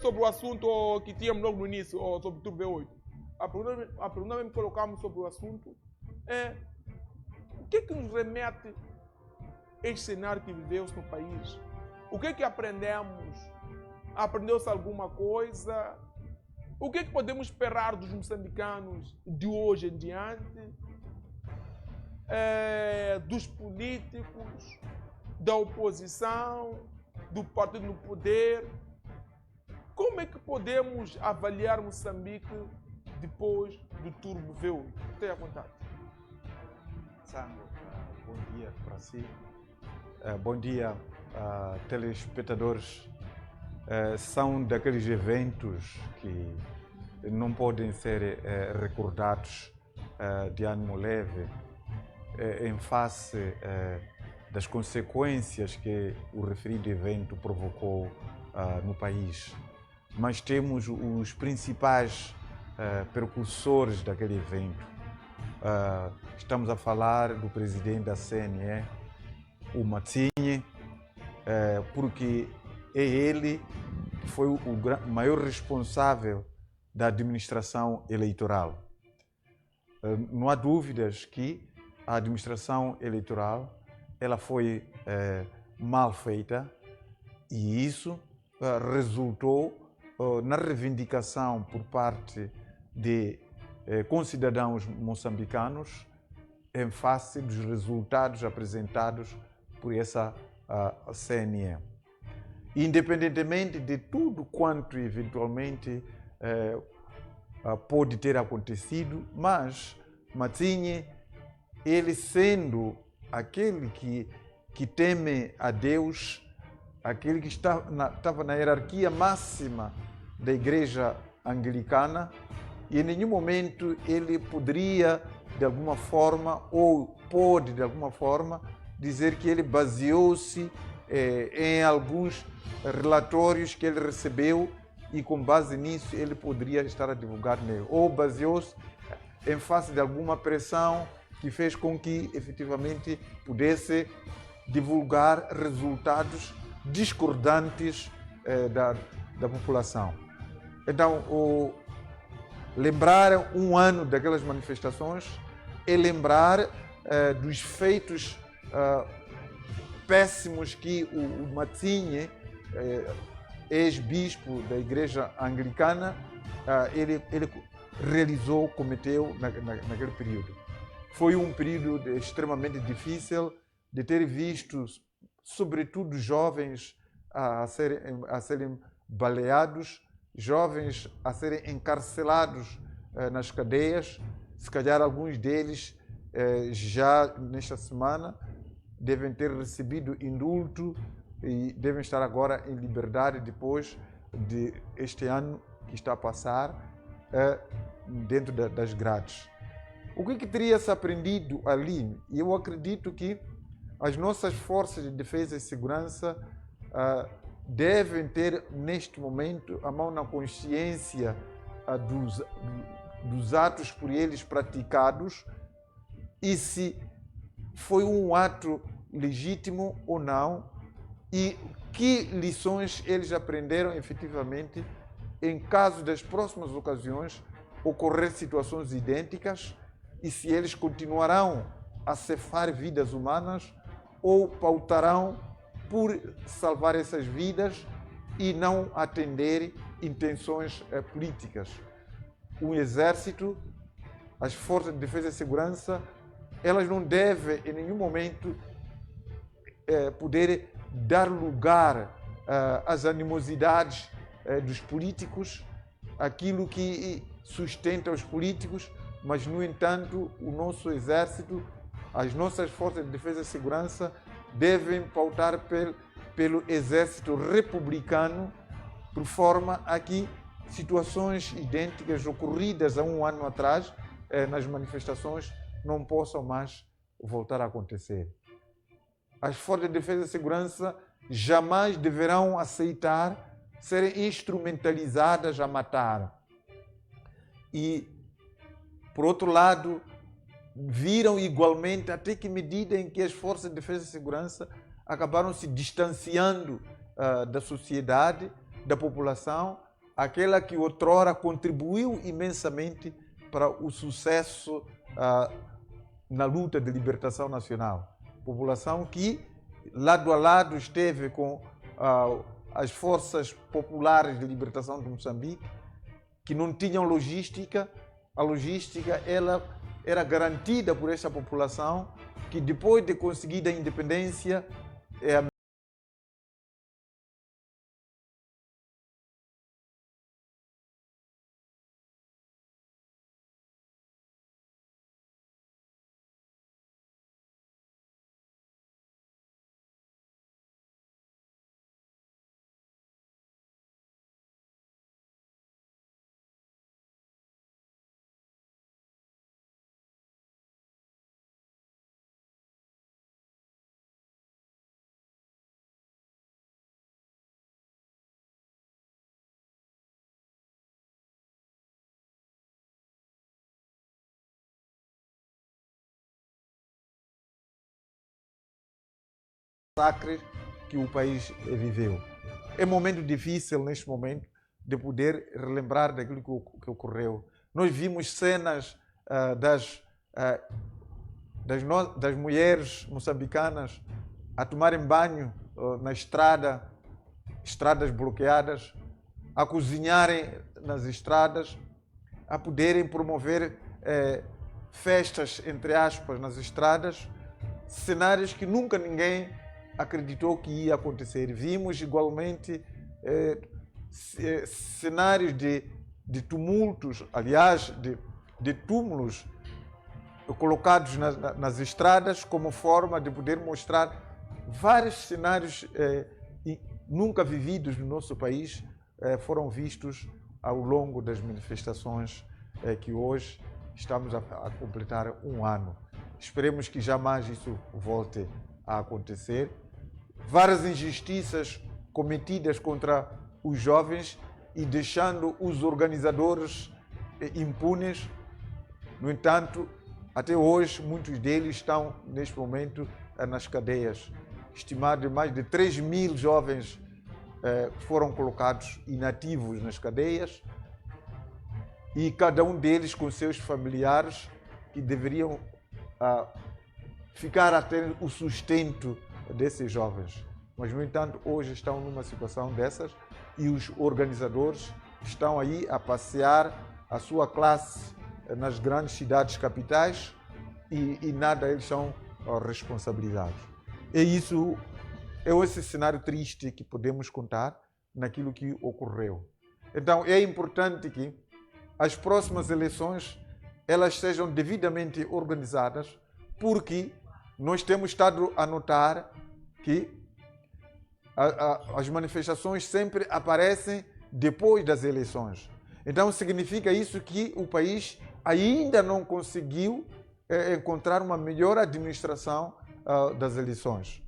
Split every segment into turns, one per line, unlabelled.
sobre o assunto que tínhamos logo no início, sobre o Turbo V8. A pergunta que colocamos sobre o assunto é o que é que nos remete este cenário que viveu-se no país? O que é que aprendemos? Aprendeu-se alguma coisa? O que é que podemos esperar dos moçambicanos de hoje em diante? Dos políticos, da oposição, do partido no poder? Como é que podemos avaliar Moçambique depois do Turbo V8? Tenha à vontade.
Sango, bom dia para si. Bom dia, telespectadores. São daqueles eventos que não podem ser recordados de ânimo leve em face das consequências que o referido evento provocou no país. Mas temos os principais precursores daquele evento. Estamos a falar do presidente da CNE, o Matsinhe, porque é ele que foi o maior responsável da administração eleitoral. Não há dúvidas que a administração eleitoral ela foi mal feita e isso resultou na reivindicação por parte de concidadãos moçambicanos em face dos resultados apresentados por essa CNE. Independentemente de tudo quanto eventualmente pode ter acontecido, mas Matsinhe, ele sendo aquele que teme a Deus, aquele que estava na hierarquia máxima da Igreja Anglicana, e em nenhum momento ele poderia, de alguma forma, ou pode, de alguma forma, dizer que ele baseou-se em alguns relatórios que ele recebeu e, com base nisso, ele poderia estar a divulgar nele. Ou baseou-se em face de alguma pressão que fez com que, efetivamente, pudesse divulgar resultados discordantes da população. Então, lembrar um ano daquelas manifestações é lembrar dos feitos péssimos que o Matsinhe, ex-bispo da Igreja Anglicana, ele realizou, cometeu naquele período. Foi um período extremamente difícil de ter visto, sobretudo, jovens a serem baleados, jovens a serem encarcelados nas cadeias. Se calhar alguns deles já nesta semana devem ter recebido indulto e devem estar agora em liberdade depois de este ano que está a passar dentro das grades. O que teria-se aprendido ali? Eu acredito que as nossas forças de defesa e segurança devem ter, neste momento, a mão na consciência dos atos por eles praticados e se foi um ato legítimo ou não e que lições eles aprenderam efetivamente em caso das próximas ocasiões ocorrer situações idênticas e se eles continuarão a ceifar vidas humanas ou pautarão por salvar essas vidas e não atender intenções políticas. O Exército, as Forças de Defesa e Segurança, elas não devem em nenhum momento poder dar lugar às animosidades dos políticos, aquilo que sustenta os políticos, mas, no entanto, o nosso Exército, as nossas Forças de Defesa e Segurança devem pautar pelo Exército republicano, por forma a que situações idênticas ocorridas há um ano atrás nas manifestações não possam mais voltar a acontecer. As Forças de Defesa e Segurança jamais deverão aceitar serem instrumentalizadas a matar. E, por outro lado, viram igualmente até que medida em que as Forças de Defesa e Segurança acabaram se distanciando da sociedade, da população, aquela que outrora contribuiu imensamente para o sucesso na luta de libertação nacional. População que, lado a lado, esteve com as forças populares de libertação de Moçambique, que não tinham logística. A logística ela era garantida por essa população, que depois de conseguida a independência, massacres que o país viveu. É um momento difícil, neste momento, de poder relembrar daquilo que ocorreu. Nós vimos cenas das mulheres moçambicanas a tomarem banho na estrada, estradas bloqueadas, a cozinharem nas estradas, a poderem promover festas, entre aspas, nas estradas, cenários que nunca ninguém acreditou que ia acontecer. Vimos igualmente cenários de tumultos, aliás, de túmulos colocados nas estradas como forma de poder mostrar vários cenários nunca vividos no nosso país, foram vistos ao longo das manifestações que hoje estamos a completar um ano. Esperemos que jamais isso volte a acontecer. Várias injustiças cometidas contra os jovens e deixando os organizadores impunes. No entanto, até hoje, muitos deles estão, neste momento, nas cadeias. Estimado mais de 3.000 jovens foram colocados inativos nas cadeias e cada um deles com seus familiares que deveriam ficar a ter o sustento desses jovens. Mas, no entanto, hoje estão numa situação dessas e os organizadores estão aí a passear a sua classe nas grandes cidades capitais e nada eles são responsabilizados. É esse cenário triste que podemos contar naquilo que ocorreu. Então, é importante que as próximas eleições elas sejam devidamente organizadas, porque nós temos estado a notar que as manifestações sempre aparecem depois das eleições. Então significa isso que o país ainda não conseguiu encontrar uma melhor administração das eleições.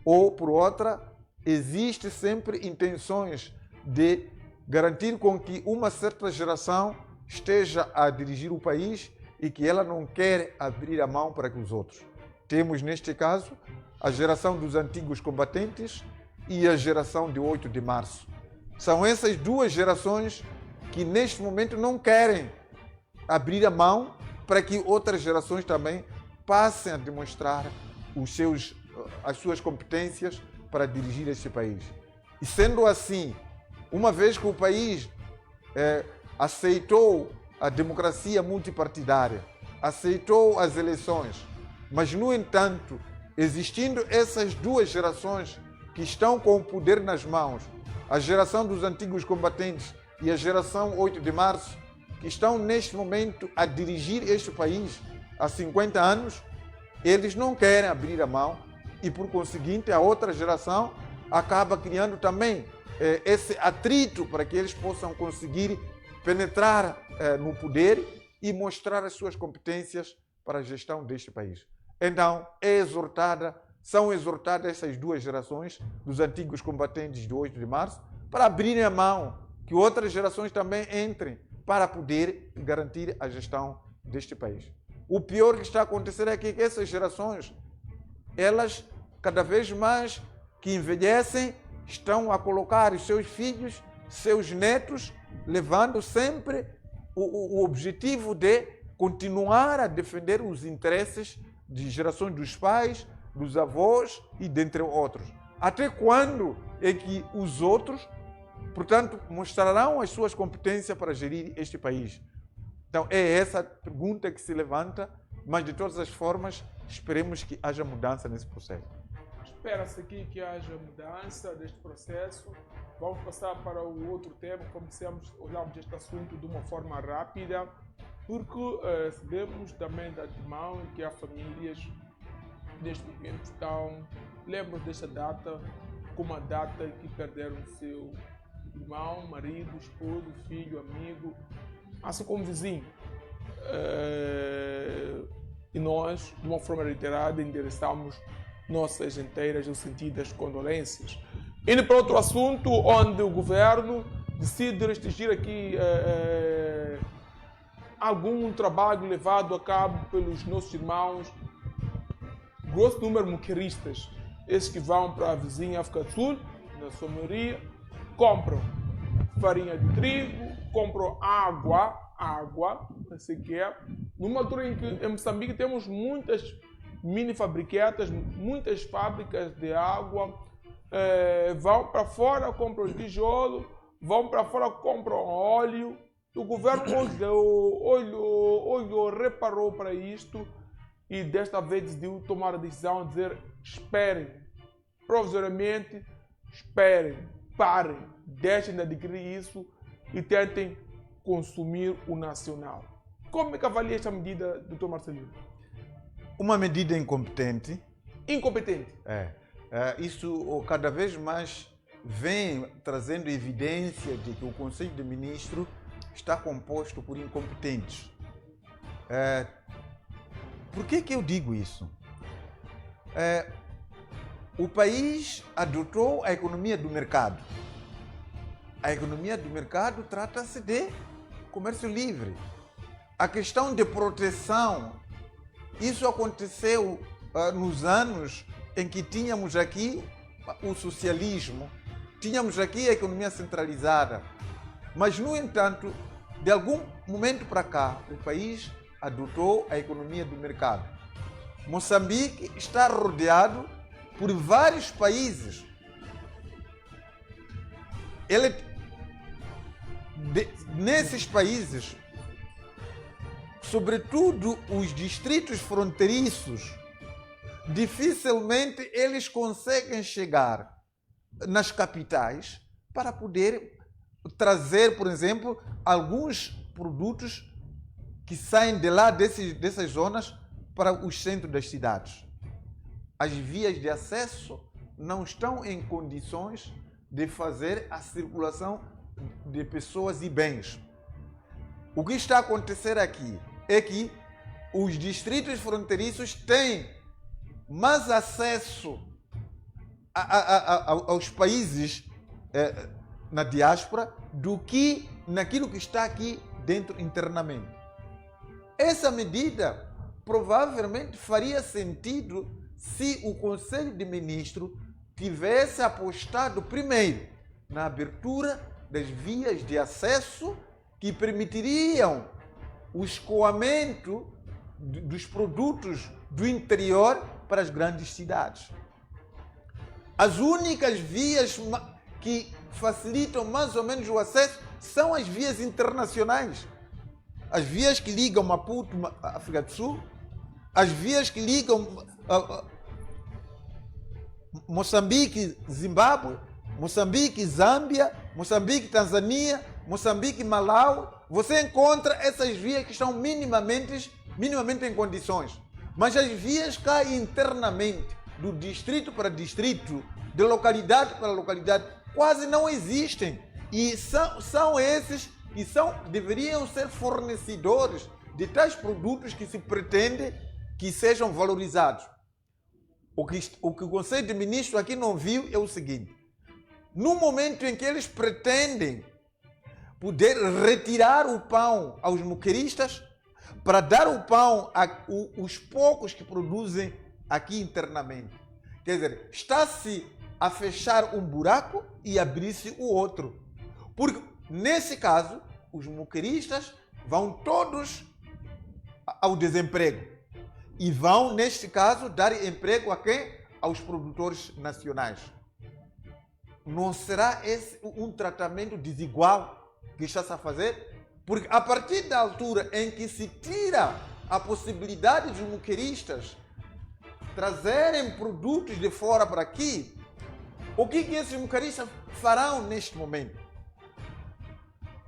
Ou, por outra, existe sempre intenções de garantir com que uma certa geração esteja a dirigir o país e que ela não quer abrir a mão para que os outros. Temos, neste caso, a geração dos antigos combatentes e a geração de 8 de março. São essas duas gerações que, neste momento, não querem abrir a mão para que outras gerações também passem a demonstrar as suas competências para dirigir este país. E sendo assim, uma vez que o país aceitou a democracia multipartidária, aceitou as eleições, mas, no entanto, existindo essas duas gerações que estão com o poder nas mãos, a geração dos antigos combatentes e a geração 8 de março, que estão neste momento a dirigir este país há 50 anos, eles não querem abrir a mão e, por conseguinte, a outra geração acaba criando também esse atrito para que eles possam conseguir penetrar no poder e mostrar as suas competências para a gestão deste país. Então, são exortadas essas duas gerações dos antigos combatentes de 8 de março para abrirem a mão, que outras gerações também entrem para poder garantir a gestão deste país. O pior que está a acontecer é que essas gerações, elas cada vez mais que envelhecem, estão a colocar os seus filhos seus netos, levando sempre o objetivo de continuar a defender os interesses de gerações dos pais, dos avós e dentre outros. Até quando é que os outros, portanto, mostrarão as suas competências para gerir este país? Então, é essa pergunta que se levanta, mas de todas as formas, esperemos que haja mudança nesse processo.
Espera-se aqui que haja mudança deste processo. Vamos passar para o outro tema. Começamos a olharmos este assunto de uma forma rápida, porque sabemos também de antemão que há famílias que neste momento lembram desta data como a data que perderam seu irmão, marido, esposo, filho, amigo, assim como vizinho. E nós, de uma forma reiterada, endereçamos nossas inteiras e sentidas condolências. Indo para outro assunto, onde o governo decide restringir aqui algum trabalho levado a cabo pelos nossos irmãos, grosso número muqueiristas, esses que vão para a vizinha África do Sul, na sua maioria, compram farinha de trigo, compram água, assim que é, numa altura em que em Moçambique temos muitas mini fabriquetas, muitas fábricas de água, vão para fora, compram tijolo, vão para fora, compram óleo. O governo olhou, reparou para isto e desta vez decidiu tomar a decisão de dizer: esperem, provisoriamente, esperem, parem, deixem de adquirir isso e tentem consumir o nacional. Como é que avalia esta medida, Dr. Marcelino?
Uma medida incompetente.
Incompetente.
Isso cada vez mais vem trazendo evidência de que o Conselho de Ministros está composto por incompetentes. Por que eu digo isso? O país adotou a economia do mercado. A economia do mercado trata-se de comércio livre. A questão de proteção, isso aconteceu nos anos em que tínhamos aqui o socialismo, tínhamos aqui a economia centralizada. Mas, no entanto, de algum momento para cá, o país adotou a economia do mercado. Moçambique está rodeado por vários países. Nesses países, sobretudo os distritos fronteiriços, dificilmente eles conseguem chegar nas capitais para poder trazer, por exemplo, alguns produtos que saem de lá, dessas zonas, para os centros das cidades. As vias de acesso não estão em condições de fazer a circulação de pessoas e bens. O que está a acontecer aqui é que os distritos fronteiriços têm mais acesso aos países na diáspora do que naquilo que está aqui dentro internamente. Essa medida provavelmente faria sentido se o Conselho de Ministros tivesse apostado primeiro na abertura das vias de acesso que permitiriam o escoamento dos produtos do interior para as grandes cidades. As únicas vias que facilitam mais ou menos o acesso são as vias internacionais. As vias que ligam Maputo à África do Sul, as vias que ligam Moçambique, Zimbábue, Moçambique, Zâmbia, Moçambique, Tanzânia, Moçambique, Malau. Você encontra essas vias que estão minimamente em condições. Mas as vias cá internamente, do distrito para distrito, de localidade para localidade, quase não existem. E são esses que deveriam ser fornecedores de tais produtos que se pretende que sejam valorizados. O que o Conselho de Ministros aqui não viu é o seguinte: no momento em que eles pretendem poder retirar o pão aos moqueiristas para dar o pão aos poucos que produzem aqui internamente, quer dizer, está-se a fechar um buraco e abrir-se o outro. Porque, nesse caso, os muqueristas vão todos ao desemprego. E vão, neste caso, dar emprego a quem? Aos produtores nacionais. Não será esse um tratamento desigual que está-se a fazer? Porque a partir da altura em que se tira a possibilidade dos muqueristas trazerem produtos de fora para aqui, o que esses muqueristas farão neste momento?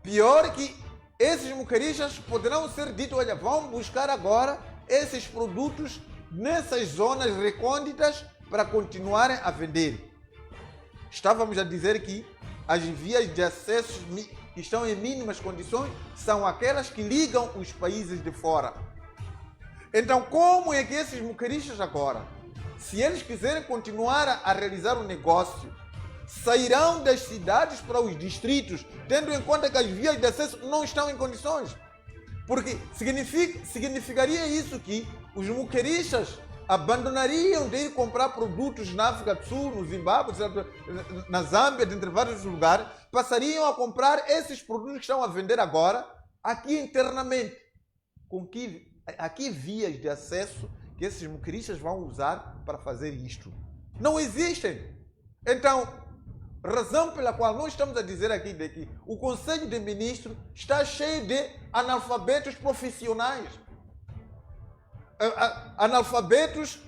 Pior que esses muqueristas poderão ser ditos, olha, vão buscar agora esses produtos nessas zonas recônditas para continuarem a vender. Estávamos a dizer que as vias de acesso que estão em mínimas condições são aquelas que ligam os países de fora. Então, como é que esses muqueristas agora, se eles quiserem continuar a realizar o negócio, sairão das cidades para os distritos, tendo em conta que as vias de acesso não estão em condições? Porque significaria isso que os muqueristas abandonariam de ir comprar produtos na África do Sul, no Zimbábue, na Zâmbia, dentre vários lugares, passariam a comprar esses produtos que estão a vender agora aqui internamente. A que vias de acesso que esses muqueristas vão usar para fazer isto? Não existem. Então, razão pela qual nós estamos a dizer aqui de que o Conselho de Ministros está cheio de analfabetos profissionais. Analfabetos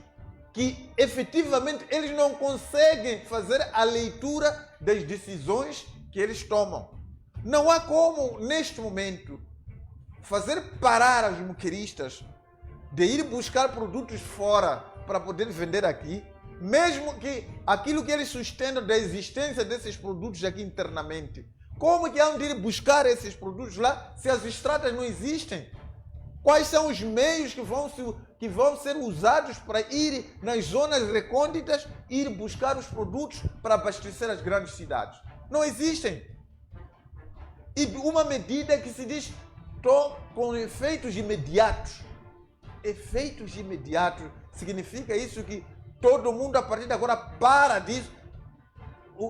que efetivamente eles não conseguem fazer a leitura das decisões que eles tomam. Não há como, neste momento, fazer parar os muqueristas de ir buscar produtos fora para poder vender aqui, mesmo que aquilo que eles sustentam da existência desses produtos aqui internamente. Como que hão de ir buscar esses produtos lá se as estradas não existem? Quais são os meios que vão ser usados para ir nas zonas recônditas, ir buscar os produtos para abastecer as grandes cidades? Não existem. E uma medida que se diz com efeitos imediatos. Efeitos imediatos significa isso que todo mundo a partir de agora para disso.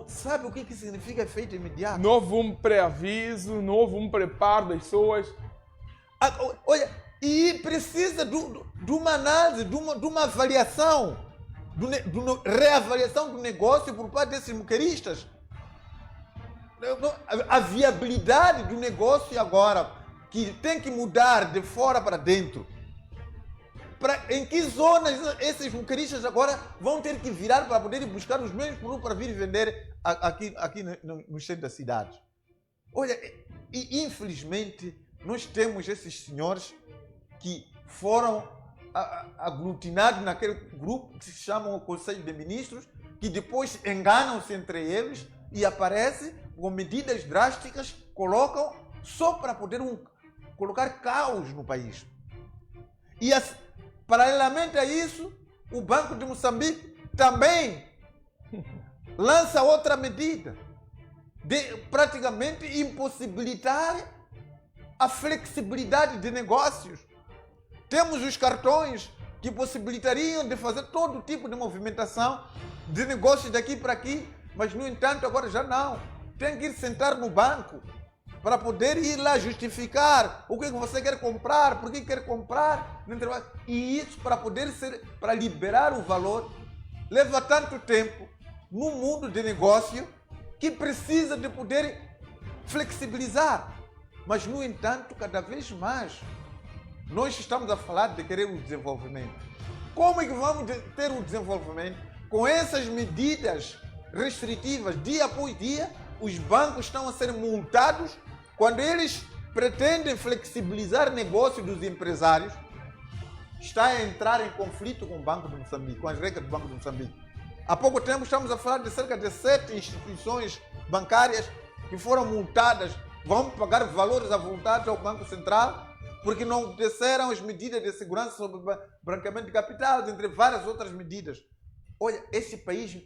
Sabe o que significa efeito imediato?
Não houve um pré-aviso, não houve um preparo das pessoas.
Olha, e precisa de uma análise, de uma avaliação, reavaliação do negócio por parte desses muqueristas. A viabilidade do negócio agora, que tem que mudar de fora para dentro. Em que zonas esses muqueristas agora vão ter que virar para poder buscar os mesmos produtos para vir vender aqui no centro da cidade? Olha, e infelizmente nós temos esses senhores que foram aglutinados naquele grupo que se chama o Conselho de Ministros, que depois enganam-se entre eles e aparecem com medidas drásticas, colocam só para poder colocar caos no país. E paralelamente a isso, o Banco de Moçambique também lança outra medida de praticamente impossibilitar a flexibilidade de negócios. Temos os cartões que possibilitariam de fazer todo tipo de movimentação de negócios daqui para aqui, mas no entanto agora já não. Tem que ir sentar no banco para poder ir lá justificar o que você quer comprar, por que quer comprar. E isso para liberar o valor, leva tanto tempo no mundo de negócio que precisa de poder flexibilizar. Mas, no entanto, cada vez mais, nós estamos a falar de querer o desenvolvimento. Como é que vamos ter o desenvolvimento? Com essas medidas restritivas, dia após dia, os bancos estão a ser multados quando eles pretendem flexibilizar o negócio dos empresários, está a entrar em conflito com o Banco de Moçambique, com as regras do Banco de Moçambique. Há pouco tempo estamos a falar de cerca de 7 instituições bancárias que foram multadas, vão pagar valores avultados ao Banco Central, porque não obedeceram as medidas de segurança sobre branqueamento de capitais, entre várias outras medidas. Olha, esse país,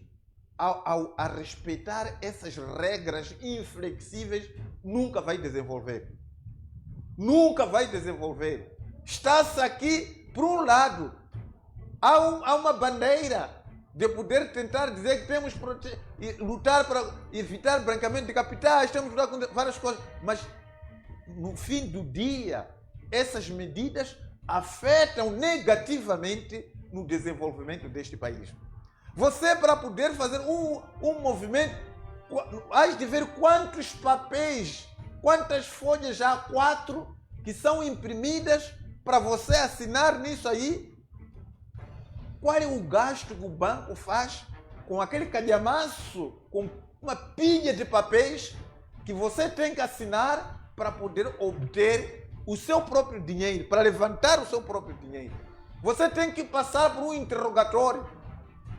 a respeitar essas regras inflexíveis, nunca vai desenvolver. Nunca vai desenvolver. Está-se aqui, por um lado, há uma bandeira de poder tentar dizer que temos que lutar para evitar branqueamento de capitais, temos que lutar com várias coisas, mas no fim do dia, essas medidas afetam negativamente no desenvolvimento deste país. Você, para poder fazer um movimento, has de ver quantos papéis, quantas folhas A4 que são imprimidas para você assinar nisso aí. Qual é o gasto que o banco faz com aquele calhamaço, com uma pilha de papéis que você tem que assinar para poder obter o seu próprio dinheiro, para levantar o seu próprio dinheiro? Você tem que passar por um interrogatório.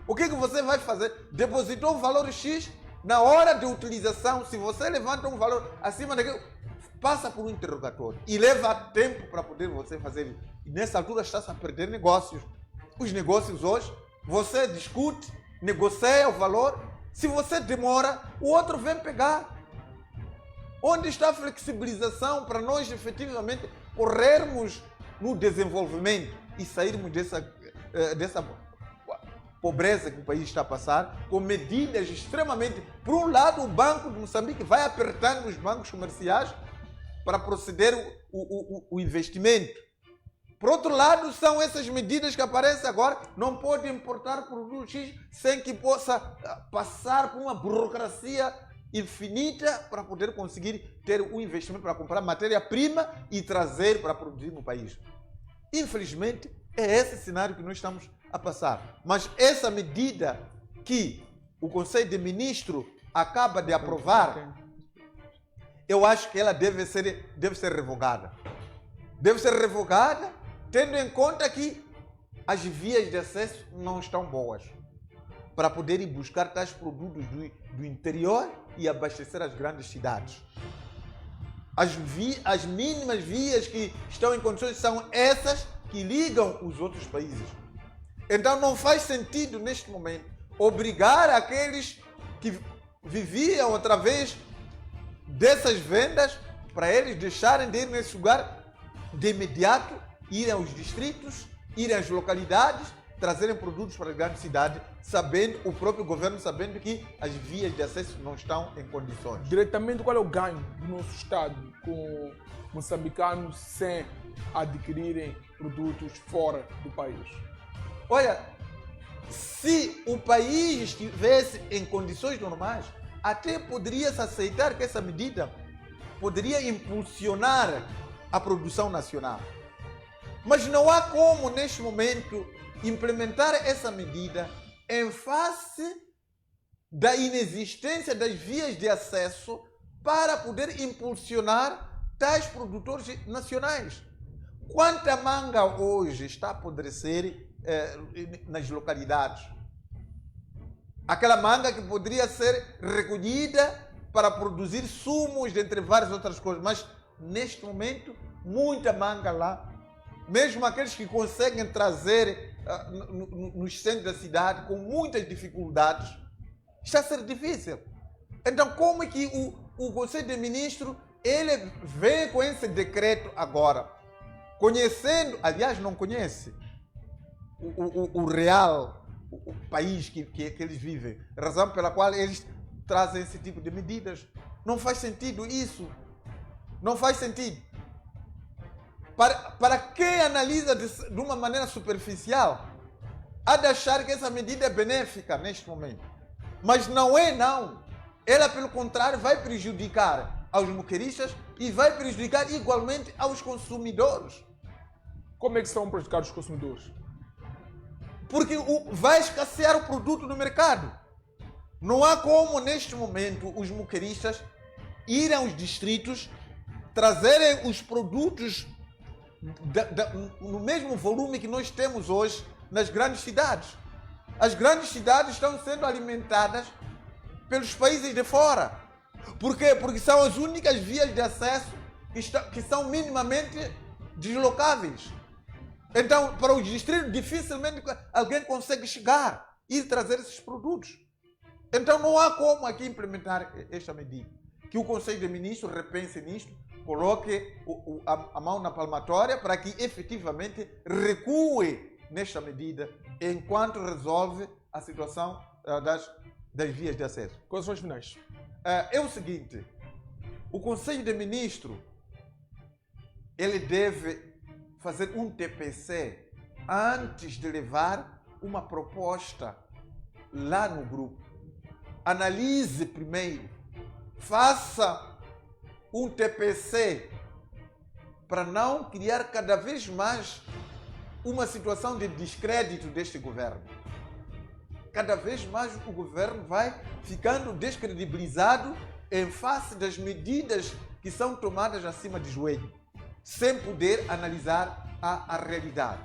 O que você vai fazer? Depositou um valor X, na hora de utilização, se você levanta um valor acima daquilo, passa por um interrogatório. E leva tempo para poder você fazer isso. E nessa altura está-se a perder negócios. Os negócios hoje, você discute, negocia o valor. Se você demora, o outro vem pegar. Onde está a flexibilização para nós efetivamente corrermos no desenvolvimento e sairmos dessa pobreza que o país está a passar, com medidas extremamente... Por um lado, o Banco de Moçambique vai apertando os bancos comerciais para proceder o investimento. Por outro lado, são essas medidas que aparecem agora, não pode importar produto X sem que possa passar por uma burocracia infinita para poder conseguir ter um investimento para comprar matéria-prima e trazer para produzir no país. Infelizmente, é esse cenário que nós estamos a passar. Mas essa medida que o Conselho de Ministros acaba de aprovar, eu acho que ela deve ser revogada. Deve ser revogada, tendo em conta que as vias de acesso não estão boas para poder ir buscar tais produtos do interior e abastecer as grandes cidades. As mínimas vias que estão em condições são essas que ligam os outros países. Então não faz sentido, neste momento, obrigar aqueles que viviam através dessas vendas para eles deixarem de ir nesse lugar de imediato, irem aos distritos, irem às localidades, trazerem produtos para a grande cidade, sabendo, o próprio governo sabendo que as vias de acesso não estão em condições.
Diretamente, qual é o ganho do nosso Estado com moçambicanos sem adquirirem produtos fora do país?
Olha, se o país estivesse em condições normais, até poderia-se aceitar que essa medida poderia impulsionar a produção nacional. Mas não há como, neste momento, implementar essa medida em face da inexistência das vias de acesso para poder impulsionar tais produtores nacionais. Quanta manga hoje está a apodrecer nas localidades? Aquela manga que poderia ser recolhida para produzir sumos, dentre várias outras coisas, mas neste momento, muita manga lá. Mesmo aqueles que conseguem trazer nos centros da cidade com muitas dificuldades, está a ser difícil. Então, como é que o Conselho de Ministros ele vem com esse decreto agora? Conhecendo, aliás, não conhece o real o país que eles vivem, razão pela qual eles trazem esse tipo de medidas. Não faz sentido isso. Não faz sentido. Para quem analisa de uma maneira superficial, há de achar que essa medida é benéfica neste momento. Mas não é, não. Ela, pelo contrário, vai prejudicar aos moqueiristas e vai prejudicar igualmente aos consumidores.
Como é que são prejudicados os consumidores?
Porque vai escassear o produto no mercado. Não há como, neste momento, os moqueiristas irem aos distritos, trazerem os produtos no mesmo volume que nós temos hoje nas grandes cidades. As grandes cidades estão sendo alimentadas pelos países de fora. Por quê? Porque são as únicas vias de acesso que são minimamente deslocáveis. Então, para os distritos, dificilmente alguém consegue chegar e trazer esses produtos. Então, não há como aqui implementar esta medida. Que o Conselho de Ministros repense nisto, coloque a mão na palmatória para que efetivamente recue nesta medida enquanto resolve a situação das vias de acesso.
Considerações finais.
É o seguinte, o Conselho de Ministros ele deve fazer um TPC antes de levar uma proposta lá no grupo. Analise primeiro, faça um TPC para não criar cada vez mais uma situação de descrédito deste governo. Cada vez mais o governo vai ficando descredibilizado em face das medidas que são tomadas acima de joelho, sem poder analisar a realidade.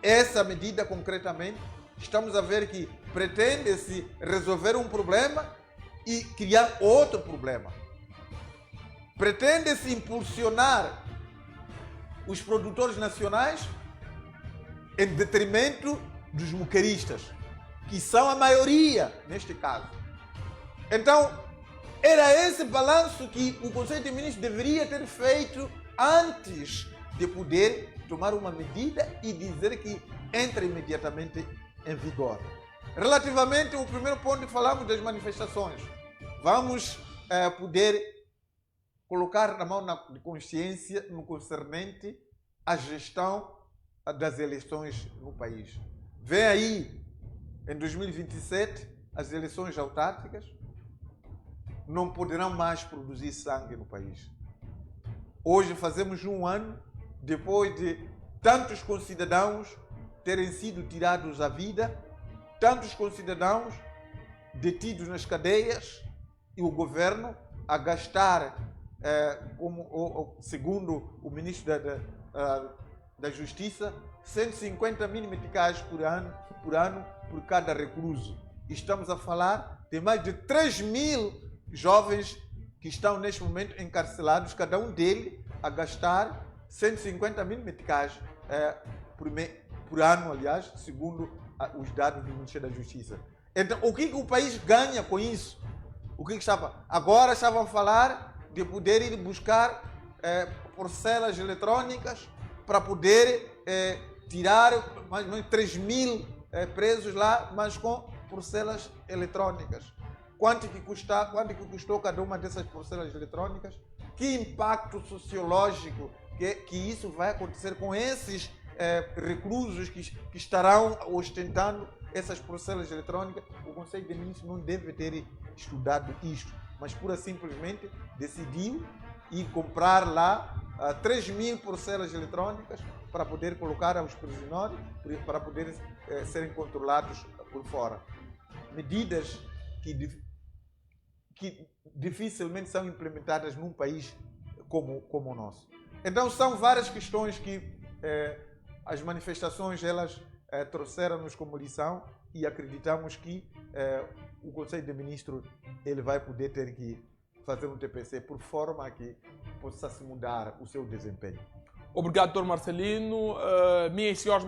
Essa medida, concretamente, estamos a ver que pretende-se resolver um problema e criar outro problema. Pretende-se impulsionar os produtores nacionais em detrimento dos muqueiristas, que são a maioria neste caso. Então, era esse balanço que o Conselho de Ministros deveria ter feito antes de poder tomar uma medida e dizer que entra imediatamente em vigor. Relativamente ao primeiro ponto, falamos das manifestações. Vamos poder colocar na mão da consciência no concernente à gestão das eleições no país. Vem aí, em 2027, as eleições autárquicas. Não poderão mais produzir sangue no país. Hoje fazemos um ano depois de tantos concidadãos terem sido tirados à vida, tantos concidadãos detidos nas cadeias e o governo a gastar, segundo o ministro da Justiça, 150 mil meticais por ano por cada recluso. Estamos a falar de mais de 3 mil jovens que estão neste momento encarcelados, cada um deles a gastar 150 mil meticais por ano, aliás, segundo os dados do Ministério da Justiça. Então, o que o país ganha com isso? Agora estavam a falar de poder ir buscar porcelas eletrônicas para poder tirar mais ou menos 3 mil presos lá, mas com porcelas eletrônicas. Quanto que custou cada uma dessas porcelas eletrônicas? Que impacto sociológico que isso vai acontecer com esses reclusos que estarão ostentando essas porcelas eletrônicas? O Conselho de Ministros não deve ter estudado isto, mas pura simplesmente decidiu ir comprar lá 3 mil porcelas eletrônicas para poder colocar aos prisioneiros, para poder serem controlados por fora. Medidas que dificilmente são implementadas num país como o nosso. Então são várias questões que as manifestações elas trouxeram-nos como lição e acreditamos que o Conselho de Ministros ele vai poder ter que fazer um TPC por forma que possa se mudar o seu desempenho.
Obrigado, Dr. Marcelino. Minhas senhoras,